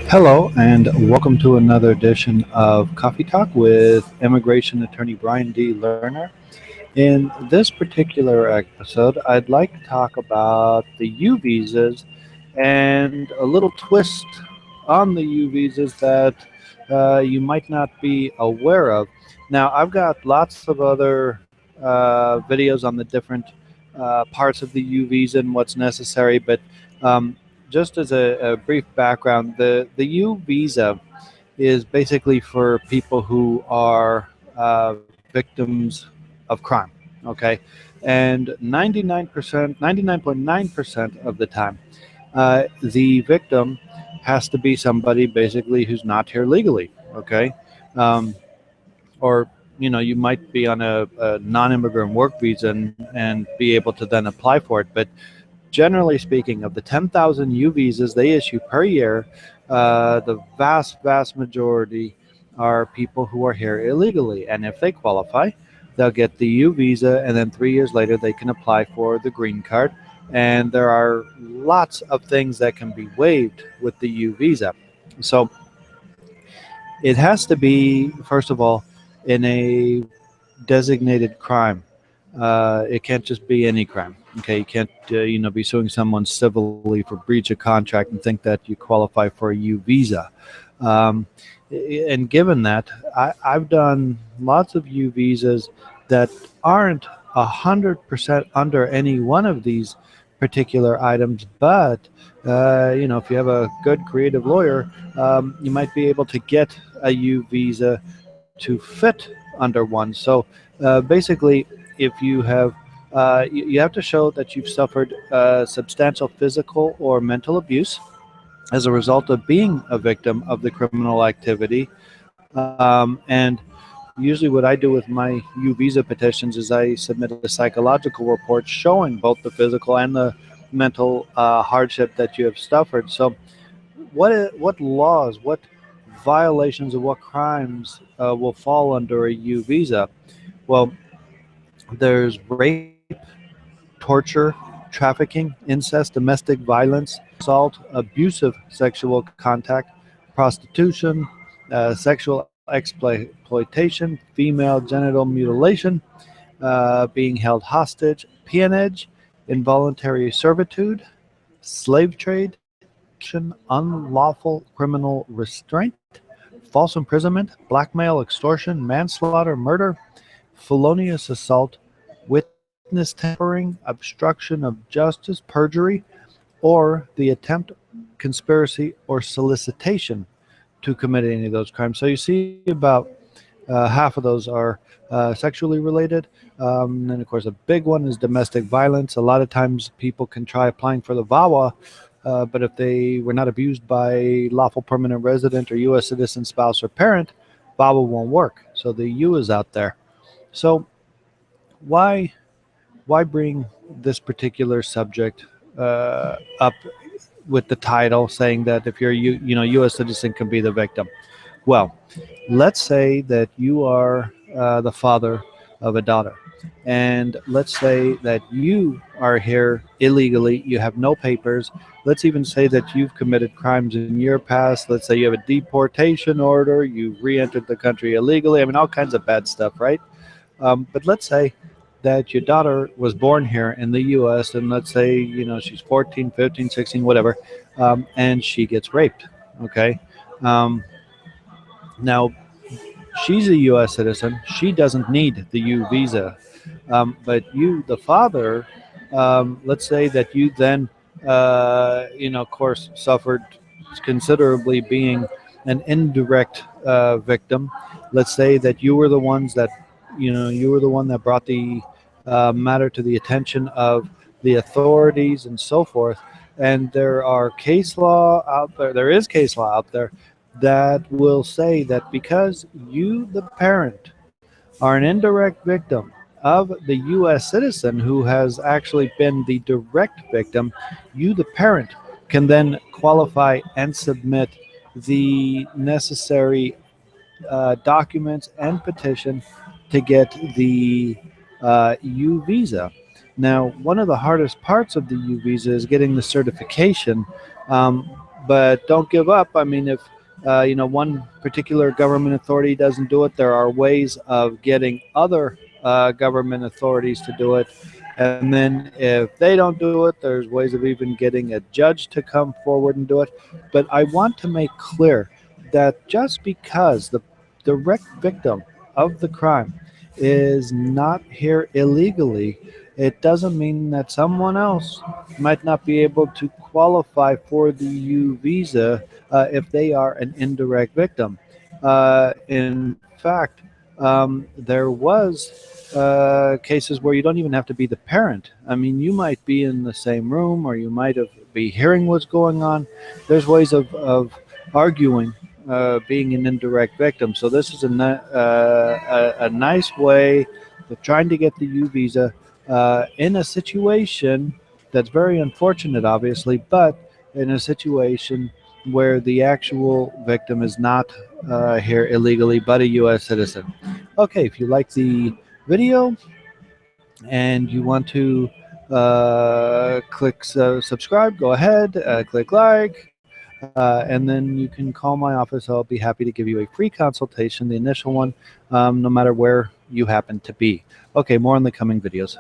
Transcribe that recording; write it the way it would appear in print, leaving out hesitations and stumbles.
Hello, and welcome to another edition of Coffee Talk with immigration attorney Brian D. Lerner. In this particular episode, I'd like to talk about the U visas and a little twist on the U visas that you might not be aware of. Now, I've got lots of other videos on the different parts of the U visa and what's necessary, but um, just as a brief background, the U visa is basically for people who are victims of crime. Okay, and 99.9% of the time, the victim has to be somebody basically who's not here legally. Okay, um, or you might be on a non-immigrant work visa and be able to then apply for it, but generally speaking, of the 10,000 U visas they issue per year, the vast majority are people who are here illegally. And if they qualify, they'll get the U visa, and then 3 years later, they can apply for the green card. And there are lots of things that can be waived with the U visa. So it has to be, first of all, in a designated crime. It can't just be any crime. Okay, you can't be suing someone civilly for breach of contract and think that you qualify for a U visa. Um, and given that, I've done lots of U visas that aren't 100% under any one of these particular items, but if you have a good creative lawyer, you might be able to get a U visa to fit under one. So basically, if you have you have to show that you've suffered substantial physical or mental abuse as a result of being a victim of the criminal activity. And usually, what I do with my U visa petitions is I submit a psychological report showing both the physical and the mental hardship that you have suffered. So, what laws, what violations, or what crimes will fall under a U visa? Well, there's rape, torture, trafficking, incest, domestic violence, assault, abusive sexual contact, prostitution, sexual exploitation, female genital mutilation, being held hostage, peonage, involuntary servitude, slave trade, unlawful criminal restraint, false imprisonment, blackmail, extortion, manslaughter, murder, felonious assault, witness tampering, obstruction of justice, perjury, or the attempt, conspiracy, or solicitation to commit any of those crimes. So you see about half of those are sexually related. And of course, a big one is domestic violence. A lot of times people can try applying for the VAWA, but if they were not abused by lawful permanent resident or U.S. citizen spouse or parent, VAWA won't work. So the U is out there. So why why bring this particular subject up with the title saying that if you're U.S. citizen can be the victim? Well, let's say that you are the father of a daughter, and let's say that you are here illegally. You have no papers. Let's even say that you've committed crimes in your past. Let's say you have a deportation order. You've re-entered the country illegally. I mean, all kinds of bad stuff, right? But let's say that your daughter was born here in the U.S., and let's say she's 14, 15, 16, whatever, and she gets raped. Okay. Um, Now, she's a U.S. citizen. She doesn't need the U visa. But you, the father, let's say that you then, of course, suffered considerably being an indirect victim. Let's say that you were the one that brought the matter to the attention of the authorities and so forth. And there is case law out there that will say that because you, the parent, are an indirect victim of the U.S. citizen who has actually been the direct victim, you, the parent, can then qualify and submit the necessary documents and petition to get the U visa. Now, one of the hardest parts of the U visa is getting the certification, um, but don't give up. I mean, if one particular government authority doesn't do it, there are ways of getting other government authorities to do it. And then if they don't do it, there's ways of even getting a judge to come forward and do it. But I want to make clear that just because the direct victim of the crime is not here illegally, it doesn't mean that someone else might not be able to qualify for the U visa if they are an indirect victim. In fact, there was cases where you don't even have to be the parent. I mean, you might be in the same room, or you might have be hearing what's going on. There's ways of arguing being an indirect victim. So this is a nice way of trying to get the U visa in a situation that's very unfortunate, obviously, but in a situation where the actual victim is not here illegally, but a U.S. citizen. Okay, if you like the video and you want to click subscribe, go ahead, click like, and then you can call my office. I'll be happy to give you a free consultation, the initial one, no matter where you happen to be. Okay, more in the coming videos.